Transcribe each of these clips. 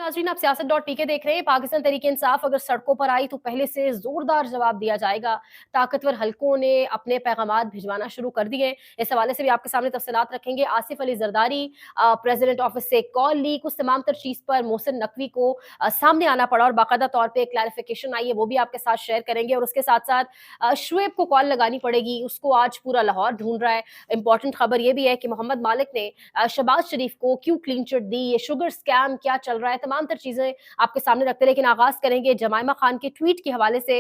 नाज़रीन, आप सियासत.टीके देख रहे हैं। पाकिस्तान तहरीक-ए-इंसाफ अगर सड़कों पर आई तो पहले से जोरदार जवाब दिया जाएगा। ताकतवर हलकों ने अपने पैगामात भिजवाना शुरू कर दिए। इस हवाले से भी आपके सामने तफसीलात रखेंगे। आसिफ अली जरदारी प्रेसिडेंट ऑफिस से कॉल लीक, उस तमाम तर चीज़ पर मोहसिन नकवी को सामने आना पड़ा और बाकायदा तौर पर क्लैरिफिकेशन आई है, वो भी आपके साथ शेयर करेंगे। और उसके साथ साथ शुएब को कॉल लगानी पड़ेगी, उसको आज पूरा लाहौर ढूंढ रहा है। इंपॉर्टेंट खबर यह भी है कि मोहम्मद मालिक ने शहबाज शरीफ को क्यों क्लीन चिट दी, ये शुगर स्कैम क्या चल रहा है, तमाम तर चीजें आपके सामने रखते हैं। लेकिन आगाज करेंगे जमाइमा खान के ट्वीट के हवाले से।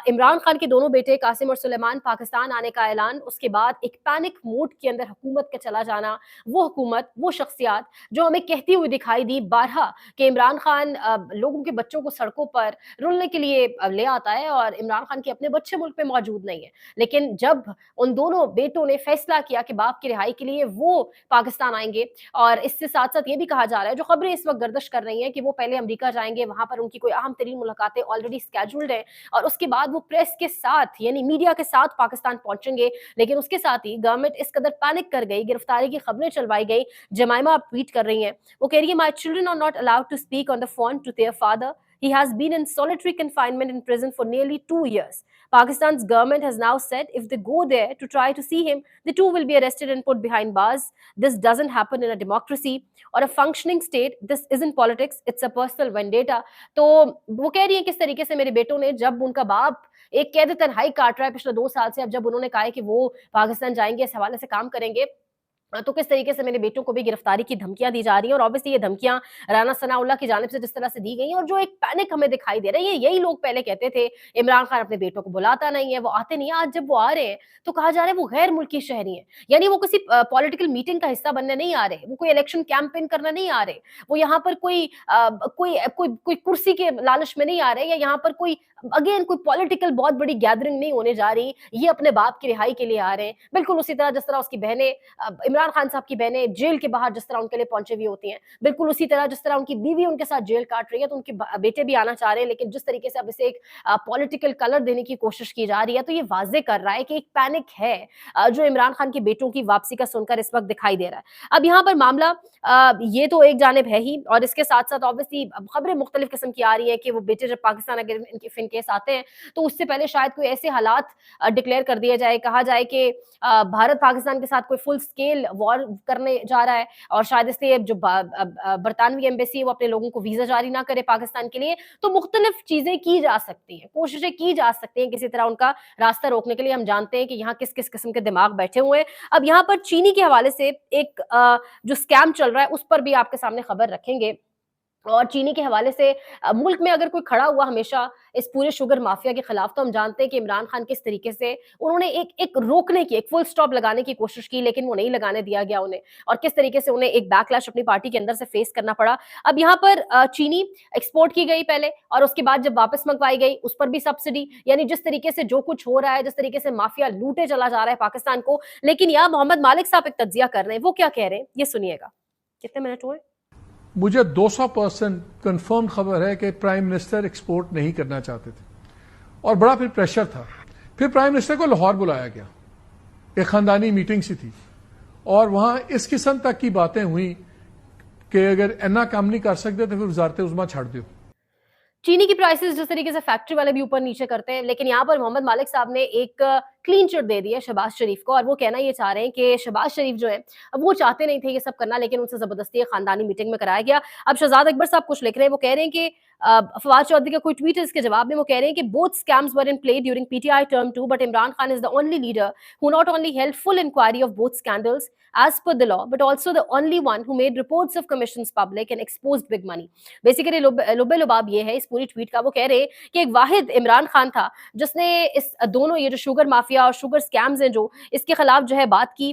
इमरान खान के दोनों बेटे कासिम और सुलेमान पाकिस्तान आने का ऐलान, उसके बाद एक पैनिक मोड के अंदर हुकूमत का चला जाना। वो हुकूमत, वो शख्सियात जो हमें कहती हुई दिखाई दी बारहा कि इमरान खान लोगों के बच्चों को सड़कों पर रुलने के लिए ले आता है और इमरान खान के अपने बच्चे मुल्क में मौजूद नहीं है। लेकिन जब उन दोनों बेटों ने फैसला किया कि बाप की रिहाई के लिए वो पाकिस्तान आएंगे, और इससे साथ साथ ये भी कहा जा रहा है, जो खबरें इस वक्त गर्दिश कर रही हैं, कि वो पहले अमेरिका जाएंगे, वहां पर उनकी कोई अहम तरीन मुलाकातें ऑलरेडी स्केड्यूल्ड है, और उसके बाद वो प्रेस के साथ यानी मीडिया के साथ पाकिस्तान पहुंचेंगे। लेकिन उसके साथ ही गवर्नमेंट इस कदर पैनिक कर गई, गिरफ्तारी की खबरें चलवाई गई। जमाइमा आप ट्वीट कर रही हैं, वो कह रही है, my children are not allowed to speak on the phone to their father. He has been in solitary confinement in prison for nearly 2 years. Pakistan's government has now said if they go there to try to see him, the two will be arrested and put behind bars. This doesn't happen in a democracy or a functioning state. This isn't politics. It's a personal vendetta. तो वो कह रही है किस तरीके से मेरे बेटों ने, जब उनका बाप एक कैद तन्हाई काट रहा है पिछले 2 साल से, अब जब उन्होंने कहा है कि वो पाकिस्तान जाएंगे, इस हवाले से काम करेंगे, तो किस तरीके से मेरे बेटों को भी गिरफ्तारी की धमकियां दी जा रही हैं। और ऑब्वियसली ये धमकियां राना सनाउल्लाह की जानिब से जिस तरह से दी गई हैं, और जो एक पैनिक हमें दिखाई दे रही है, यही लोग पहले कहते थे इमरान खान अपने बेटों को बुलाता नहीं है, वो आते नहीं है। आज जब वो आ रहे हैं तो कहा जा रहा है वो गैर मुल्की शहरी हैं, यानी वो किसी पॉलिटिकल मीटिंग का हिस्सा बनने नहीं आ रहे, वो कोई इलेक्शन कैंपेन करने नहीं आ रहे, वो यहाँ पर कोई कुर्सी के लालच में नहीं आ रहे, या यहाँ पर कोई अगेन कोई पॉलिटिकल बहुत बड़ी गैदरिंग नहीं होने जा रही, ये अपने बाप की रिहाई के लिए आ रहे हैं। बिल्कुल उसी तरह जिस तरह उसकी बहनें, इमरान खान साहब की बहनें जेल के बाहर जिस तरह उनके लिए पहुंचे हुई होती हैं, बिल्कुल उसी तरह जिस तरह उनकी बीवी उनके साथ जेल काट रही है, तो उनके बेटे भी आना चाह रहे हैं। लेकिन जिस तरीके से अब इसे एक पॉलिटिकल कलर देने की कोशिश की जा रही है, तो ये वाजे कर रहा है कि एक पैनिक है जो इमरान खान के बेटों की वापसी का सुनकर इस वक्त दिखाई दे रहा है। अब यहाँ पर मामला ये तो एक जानिब है ही, और इसके साथ साथ ऑब्वियसली खबरें मुख्तलिफ किस्म की आ रही है कि वो बेटे जब पाकिस्तान अगर इन केस आते हैं, तो उससे पहले शायद कोई ऐसे हालात डिक्लेयर कर दिए जाए, कहा जाए कि भारत पाकिस्तान के साथ कोई फुल स्केल वॉर करने जा रहा है, और शायद इसलिए जो बरतानवी एम्बेसी है वो अपने लोगों को वीजा जारी ना करे पाकिस्तान के लिए। तो मुख्तलिफ चीजें की जा सकती हैं, कोशिशें की जा सकती हैं किसी तरह उनका रास्ता रोकने के लिए। हम जानते हैं कि यहाँ किस किस किस्म के दिमाग बैठे हुए हैं। अब यहाँ पर चीनी के हवाले से एक जो स्कैम चल रहा है उस पर भी आपके सामने खबर रखेंगे, और चीनी के हवाले से मुल्क में अगर कोई खड़ा हुआ हमेशा इस पूरे शुगर माफिया के खिलाफ, तो हम जानते हैं कि इमरान खान किस तरीके से उन्होंने एक रोकने की, एक फुल स्टॉप लगाने की कोशिश की, लेकिन वो नहीं लगाने दिया गया उन्हें, और किस तरीके से उन्हें एक बैकलैश अपनी पार्टी के अंदर से फेस करना पड़ा। अब यहाँ पर चीनी एक्सपोर्ट की गई पहले, और उसके बाद जब वापस मंगवाई गई उस पर भी सब्सिडी, यानी जिस तरीके से जो कुछ हो रहा है, जिस तरीके से माफिया लूटे चला जा रहा है पाकिस्तान को। लेकिन यहाँ मोहम्मद मालिक साहब एक तज्जिया कर रहे हैं, वो क्या कह रहे हैं ये सुनिएगा। कितने मिनट हुए? मुझे 200% कंफर्म खबर है कि प्राइम मिनिस्टर एक्सपोर्ट नहीं करना चाहते थे, और बड़ा फिर प्रेशर था। फिर प्राइम मिनिस्टर को लाहौर बुलाया गया, एक खानदानी मीटिंग सी थी, और वहां इस किस्म तक की बातें हुई कि अगर इतना काम नहीं कर सकते तो फिर वजारत उज़्मा छाड़ दो। चीनी की प्राइसेस जिस तरीके से फैक्ट्री वाले भी ऊपर नीचे करते हैं, लेकिन यहाँ पर मोहम्मद मालिक साहब ने एक क्लीन चिट दे दी है शहबाज शरीफ को, और वो कहना ये चाह रहे हैं कि शहबाज शरीफ जो है वो चाहते नहीं थे ये सब करना, लेकिन उनसे जबरदस्ती खानदानी मीटिंग में कराया गया। अब शहजाद अकबर साहब कुछ लिख रहे हैं, वो कह रहे हैं कि फवाद चौधरी का कोई ट्वीट है इसके जवाब में, वो कह रहे हैं कि both scams were in play during PTI term 2, but Imran Khan is the only leader who not only held full inquiry of both scandals as per the law, but also the only one who made reports of commissions public and exposed big money. Basically लुबे लुबाब ये है इस पूरी tweet का, वो कह रहे हैं कि एक वाहिद इमरान खान था जिसने इस दोनों ये जो शुगर माफिया और शुगर स्कैम्स हैं जो इसके खिलाफ जो है बात की,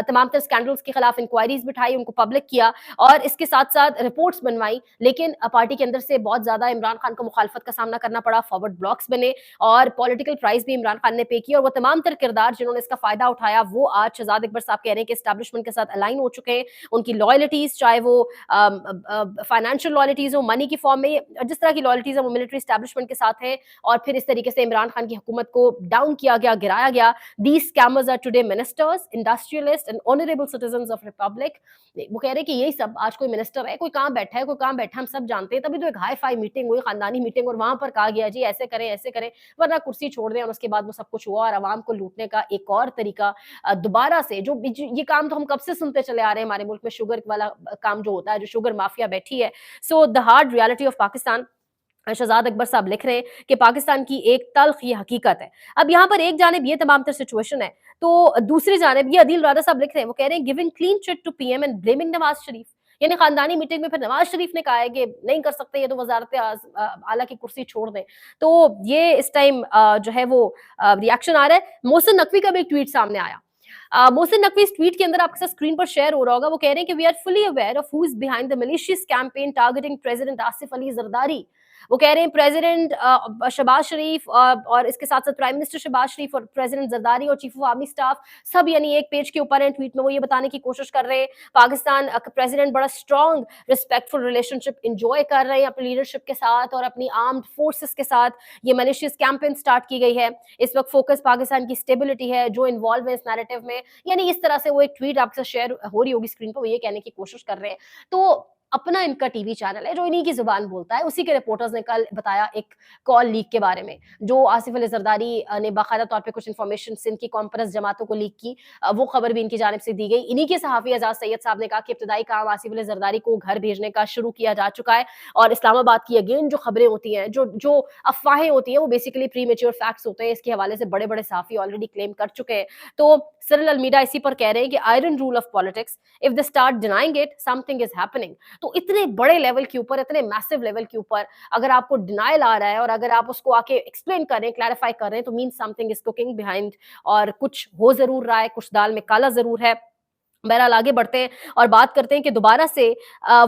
तमाम तरह स्कैंडल्स के खिलाफ इंक्वायरीज बिठाई, उनको पब्लिक किया, और इसके साथ साथ रिपोर्ट्स बनवाई। लेकिन पार्टी के अंदर से बहुत ज्यादा ज्यादा इमरान खान को मुखालफत का सामना करना पड़ा, फॉरवर्ड ब्लॉक्स बने और पॉलिटिकल प्राइस भी इमरान खान ने पे किया। और वो तमाम तर किरदार जिन्होंने इसका फायदा उठाया वो आज शहजाद अकबर साहब कह रहे हैं कि एस्टैब्लिशमेंट के साथ अलाइन हो चुके हैं। उनकी लॉयल्टीज, चाहे वो फाइनेंशियल लॉयल्टीज हो, मनी की फॉर्म में, जिस तरह की लॉयल्टीज है वो मिलिट्री एस्टैब्लिशमेंट के साथ है। और फिर इस तरीके से इमरान खान की हुकूमत को डाउन किया गया, गिराया गया। These scammers are today ministers, industrialist and honourable citizens of republic. वो कह रहे हैं कि यही सब आज कोई मिनिस्टर है, कोई कहां बैठा है, कोई कहां बैठा, हम सब जानते हैं। तभी तो एक हाई फाई मीटिंग हुई, खानदानी मीटिंग, और वहां पर कहा गया जी ऐसे करें ऐसे करें, वरना कुर्सी छोड़ दें। और उसके बाद वो सब कुछ हुआ और आवाम को लूटने का एक और तरीका दोबारा से, जो ये काम तो हम कब से सुनते चले आ रहे हैं हमारे मुल्क में, शुगर वाला काम जो होता है, जो शुगर माफिया बैठी है। So the hard reality of Pakistan, Shahzad Akbar sahab लिख रहे हैं कि पाकिस्तान की एक तल्ख ये हकीकत है। अब यहाँ पर एक जानिब ये तमाम तर सिचुएशन है, तो दूसरी जानिब ये अदील राजा साहब लिख रहे हैं, वो कह रहे हैं giving clean chit to PM and blaming Nawaz Sharif. यानी खानदानी मीटिंग में फिर नवाज शरीफ ने कहा है कि नहीं कर सकते, ये तो वजारत आला की कुर्सी छोड़ दें। तो ये इस टाइम जो है वो रिएक्शन आ रहा है। मोहसिन नकवी का भी एक ट्वीट सामने आया। मोहसिन नकवी इस ट्वीट के अंदर आपके साथ स्क्रीन पर शेयर हो रहा होगा। वो कह रहे हैं कि we are fully aware of who is behind the malicious campaign targeting president Asif Ali Zardari. वो कह रहे हैं प्रेसिडेंट शहबाज शरीफ और इसके साथ साथ प्राइम मिनिस्टर शहबाज शरीफ और प्रेसिडेंट जरदारी और चीफ ऑफ आर्मी स्टाफ सब यानी एक पेज के ऊपर हैं। ट्वीट में वो ये बताने की कोशिश कर रहे हैं पाकिस्तान प्रेसिडेंट बड़ा स्ट्रॉन्ग रिस्पेक्टफुल रिलेशनशिप इंजॉय कर रहे हैं अपनी लीडरशिप के साथ और अपनी आर्म्ड फोर्सेस के साथ। ये मैलिशियस कैंपेन स्टार्ट की गई है। इस वक्त फोकस पाकिस्तान की स्टेबिलिटी है, जो इन्वॉल्व है इस नैरेटिव में। यानी इस तरह से वो एक ट्वीट आपके साथ शेयर हो रही होगी स्क्रीन पर, वो ये कहने की कोशिश कर रहे हैं। तो अपना इनका टीवी चैनल है जो इन्हीं की जुबान बोलता है, उसी के रिपोर्टर्स ने कल बताया एक कॉल लीक के बारे में, जो आसिफ अली जरदारी ने बाकायदा तौर पे कुछ इन्फॉर्मेशन सिंध की कॉन्फ्रेंस जमातों को लीक की। वो खबर भी इनकी जानिब से दी गई। इन्हीं के सहाफी एजाज सैयद साहब ने कहा कि इब्तदाई काम आसिफ अली जरदारी को घर भेजने का शुरू किया जा चुका है। और इस्लामाबाद की अगेन जो खबरें होती हैं, जो अफवाहें होती हैं, वो बेसिकली प्री मेच्योर फैक्ट्स होते हैं। इसके हवाले से बड़े बड़े सहाफी ऑलरेडी क्लेम कर चुके हैं। तो सिरिल अलमीडा इसी पर कह रहे हैं कि iron rule of politics, if they start denying it something is happening. तो इतने बड़े लेवल के ऊपर, इतने मैसिव लेवल के ऊपर अगर आपको डिनाइल आ रहा है और अगर आप उसको आके एक्सप्लेन कर रहे हैं, क्लैरिफाई कर रहे हैं, तो mean something is cooking behind. और कुछ हो जरूर रहा है, कुछ दाल में काला जरूर है। बहरहाल आगे बढ़ते हैं और बात करते हैं कि दोबारा से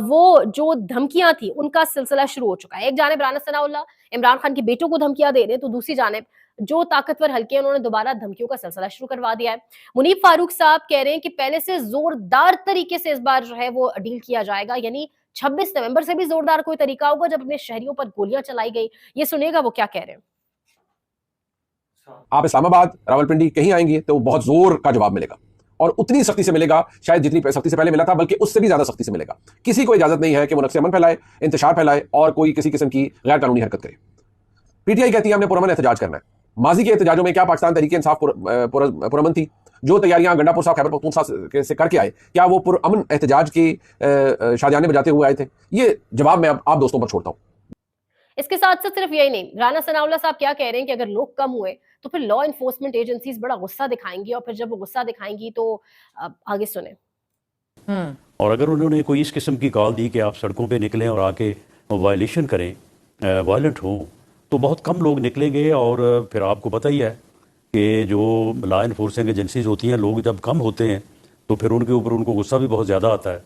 वो जो धमकियां थी उनका सिलसिला शुरू हो चुका है। एक जानिब राना सनाउल्लाह इमरान खान के बेटों को धमकियां दे रहे हैं, तो दूसरी जानिब जो ताकतवर हल्के हैं उन्होंने दोबारा धमकियों का सिलसिला शुरू करवा दिया है। मुनीब फारूक साहब कह रहे हैं कि पहले से जोरदार तरीके से इस बार जो है वो डील किया जाएगा, यानी 26 नवंबर से भी जोरदार कोई तरीका होगा जब अपने शहरियों पर गोलियां चलाई गई। ये सुनेगा वो क्या कह रहे हैं। आप इस्लामाबाद, रावलपिंडी कहीं आएंगे तो बहुत जोर का जवाब मिलेगा और उतनी सख्ती से मिलेगा शायद जितनी सख्ती से पहले मिला था, बल्कि उससे भी ज्यादा सख्ती से मिलेगा। किसी को इजाजत नहीं है कि वो नक्शे अमन फैलाए, इंतशार फैलाए और कोई किसी किस्म की गैर कानूनी हरकत करे। पीटीआई कहती है हमने पुरअमन एहतजाज करना है। माजी के एहतजाजों में क्या पाकिस्तान तहरीक इंसाफ पुरअमन थी? जो तैयारियां गंडापुर साहब खैबर पख्तूनख्वा से करके आए, क्या वो पुरअमन एहतजाज की शादियाने बजाते हुए आए थे? ये जवाब मैं आप दोस्तों पर छोड़ता हूं। इसके साथ साथ सिर्फ यही नहीं, राना सनाउल्लाह साहब क्या कह रहे हैं कि अगर लोग कम हुए तो फिर लॉ इन्फोर्समेंट एजेंसीज बड़ा गुस्सा दिखाएंगी और फिर जब वो गुस्सा दिखाएंगी तो आगे सुने। और अगर उन्होंने कोई इस किस्म की कॉल दी कि आप सड़कों पे निकलें और आके वायलेशन करें, वायलेंट हों, तो बहुत कम लोग निकलेंगे। और फिर आपको पता ही है कि जो लॉ इन्फोर्सिंग एजेंसीज होती हैं, लोग जब कम होते हैं तो फिर उनके ऊपर उनको गुस्सा भी बहुत ज़्यादा आता है।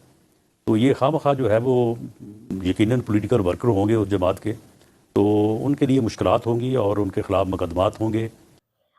तो ये खामखा जो है वो यकीनन पॉलिटिकल वर्कर होंगे उस जमात के, तो उनके लिए मुश्किलात होंगी और उनके खिलाफ मुकदमात होंगे।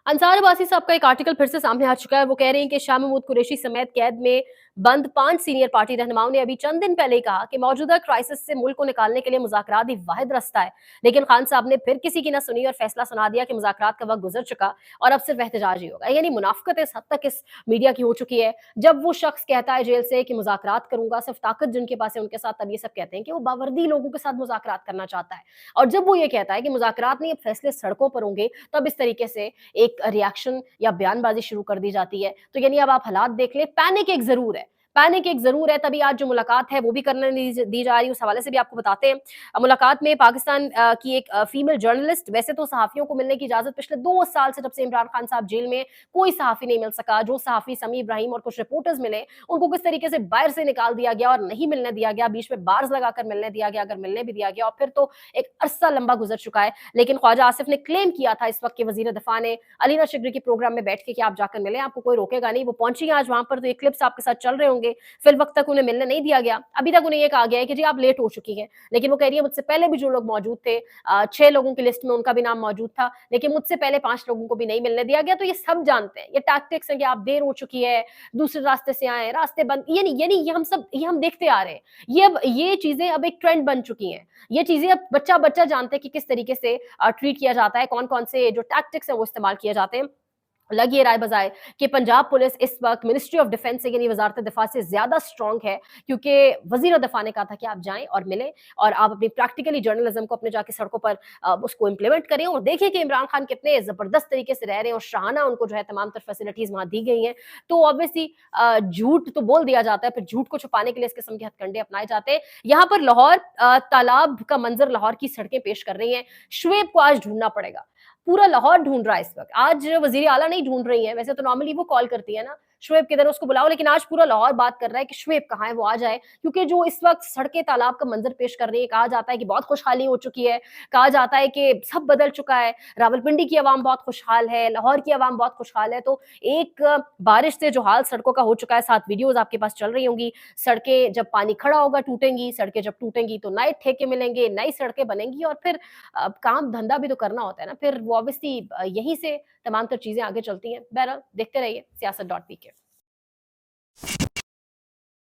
अंसार अब्बासी साहब का एक आर्टिकल फिर से सामने आ चुका है। वो कह रहे हैं कि शाह महमूद कुरैशी समेत कैद में बंद 5 सीनियर पार्टी रहनुमाओं ने अभी चंद दिन पहले ही कहा कि मौजूदा क्राइसिस से मुल्क को निकालने के लिए मुज़ाकरात ही वाहिद रास्ता है। लेकिन खान साहब ने फिर किसी की न सुनी और फैसला सुना दिया कि मुज़ाकरात का वक्त गुजर चुका और अब सिर्फ एहतजाज ही होगा। यानी मुनाफिकत इस हद तक इस मीडिया की हो चुकी है, जब वो शख्स कहता है जेल से कि मुज़ाकरात करूंगा, सिर्फ ताकत जिनके पास है उनके साथ, तब ये सब कहते हैं कि वो बावर्दी लोगों के साथ मुज़ाकरात करना चाहता है। और जब वो ये कहता है कि मुज़ाकरात नहीं, अब फैसले सड़कों पर होंगे, तब इस तरीके से एक रिएक्शन या बयानबाजी शुरू कर दी जाती है। तो यानी अब आप हालात देख ले, पैनिक एक जरूर है, पैनिक एक जरूर है। तभी आज जो मुलाकात है वो भी करने दी जा रही है, उस हवाले से भी आपको बताते हैं। मुलाकात में पाकिस्तान की एक फीमेल जर्नलिस्ट, वैसे तो सहाफियों को मिलने की इजाजत पिछले 2 साल से, जब से इमरान खान साहब जेल में, कोई सहाफी नहीं मिल सका। जो सहाफी समी इब्राहिम और कुछ रिपोर्टर्स मिले उनको किस तरीके से बाहर से निकाल दिया गया और नहीं मिलने दिया गया, बीच में बार्स लगाकर मिलने दिया गया, अगर मिलने भी दिया गया, और फिर तो एक अरसा लंबा गुजर चुका है। लेकिन ख्वाजा आसिफ ने क्लेम किया था इस वक्त के वजीर दिफा ने अलीना शिगरी के प्रोग्राम में बैठ के कि आप जाकर मिले, आपको कोई रोकेगा नहीं। वो पहुंची आज वहां पर, तो ये क्लिप्स आपके साथ चल रहे होंगे। होंगे, फिर वक्त तक उन्हें मिलने नहीं दिया गया। अभी तक उन्हें ये कहा गया है कि जी आप लेट हो चुकी हैं, लेकिन वो कह रही है मुझसे पहले भी जो लोग मौजूद थे, 6 लोगों की लिस्ट में उनका भी नाम मौजूद था, लेकिन मुझसे पहले 5 लोगों को भी नहीं मिलने दिया गया। तो ये सब जानते हैं, ये टैक्टिक्स हैं कि आप देर हो चुकी है, दूसरे रास्ते से आए, रास्ते बंद, ये हम देखते आ रहे हैं। ये चीजें अब एक ट्रेंड बन चुकी हैं। ये चीजें अब बच्चा जानते हैं कि किस तरीके से ट्रीट किया जाता है, कौन-कौन से जो टैक्टिक्स हैं वो इस्तेमाल किए जाते हैं। लग ये राय बजाए कि पंजाब पुलिस इस वक्त मिनिस्ट्री ऑफ डिफेंस से यानी वजारत दिफा से ज्यादा स्ट्रांग है, क्योंकि वजीर दिफा ने कहा था कि आप जाएं और मिलें और आप अपनी प्रैक्टिकली जर्नलिज्म को अपने जाके सड़कों पर उसको इंप्लीमेंट करें और देखें कि इमरान खान कितने जबरदस्त तरीके से रह रहे हैं और शाहाना उनको जो है तमाम तर फैसिलिटीज वहां दी गई हैं। तो ऑब्वियसली झूठ तो बोल दिया जाता है, फिर झूठ को छुपाने के लिए इस किस्म के हथकंडे अपनाए जाते हैं। यहाँ पर लाहौर तालाब का मंजर लाहौर की सड़कें पेश कर रही हैं। शुएब को आज ढूंढना पड़ेगा, पूरा लाहौर ढूंढ रहा है इस वक्त। आज वजीर आला नहीं ढूंढ रही है, वैसे तो नॉर्मली वो कॉल करती है ना शुएब किधर, उसको बुलाओ, लेकिन आज पूरा लाहौर बात कर रहा है कि शुएब कहाँ है, वो आ जाए, क्योंकि जो इस वक्त सड़कें तालाब का मंजर पेश कर रही है, कहा जाता है कि बहुत खुशहाली हो चुकी है, कहा जाता है कि सब बदल चुका है, रावलपिंडी की आवाम बहुत खुशहाल है, लाहौर की आवाम बहुत खुशहाल है। तो एक बारिश से जो हाल सड़कों का हो चुका है, साथ वीडियोज आपके पास चल रही होंगी, सड़कें जब पानी खड़ा होगा टूटेंगी, सड़कें जब टूटेंगी तो नए ठेके मिलेंगे, नई सड़कें बनेंगी और फिर काम धंधा भी तो करना होता है ना, फिर वो ऑब्वियसली यहीं से तमाम तर चीजें आगे चलती हैं। बहरहाल देखते रहिए Siyasat.pk।